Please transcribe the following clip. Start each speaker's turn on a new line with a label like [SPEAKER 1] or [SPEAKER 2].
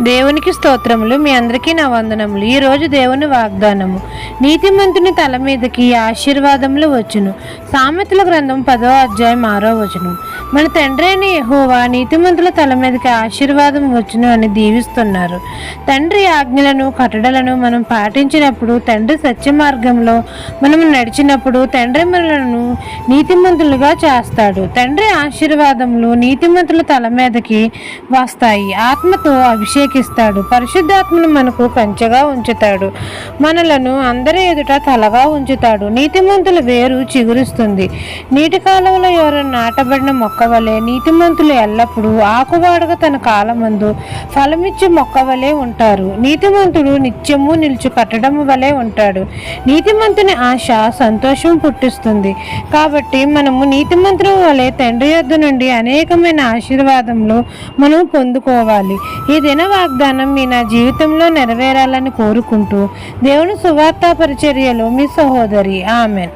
[SPEAKER 1] దేవునికి స్తోత్రములు. మీ అందరికీ నా వందనములు. ఈరోజు దేవుని వాగ్దానము, నీతిమంతుని తల మీదకి ఆశీర్వాదములు వచ్చును. సామెతల గ్రంథం 10వ అధ్యాయం 6వ వచనం. మన తండ్రి అయిన యెహోవా నీతిమంతుల తల మీదకి ఆశీర్వాదం వచ్చును అని దీవిస్తున్నారు. తండ్రి ఆజ్ఞలను కట్టడలను మనం పాటించినప్పుడు, తండ్రి సత్య మార్గంలో మనం నడిచినప్పుడు తండ్రి మనలను నీతిమంతులుగా చేస్తాడు. తండ్రి ఆశీర్వాదములు నీతిమంతుల తల మీదకి వస్తాయి. ఆత్మతో అభిషేకిస్తాడు. పరిశుద్ధాత్మను మనకు కంచెగా ఉంచుతాడు. మనలను అందరి ఎదుట తలగా ఉంచుతాడు. నీతిమంతుల వేరు చిగురిస్తుంది. నీటి కాలువలో ఎవరైనా నాటబడిన మొక్క వలె నీతిమంతులు ఎల్లప్పుడూ ఆకువాడగా తన కాలమందు ఫలమిచ్చే మొక్క వలె ఉంటారు. నీతిమంతుడు నిత్యము నిలిచి కట్టడం వలె ఉంటాడు. నీతిమంతుని ఆశ సంతోషం పుట్టిస్తుంది. కాబట్టి మనము నీతిమంతుల వలె తండ్రి యొద్ద నుండి అనేకమైన ఆశీర్వాదములు మనం పొందుకోవాలి. ఈ దిన వాగ్దానం మీ నా జీవితంలో నెరవేరాలని కోరుకుంటూ దేవుని సువార్త పరిచర్యలో మీ సహోదరి. ఆమెన్.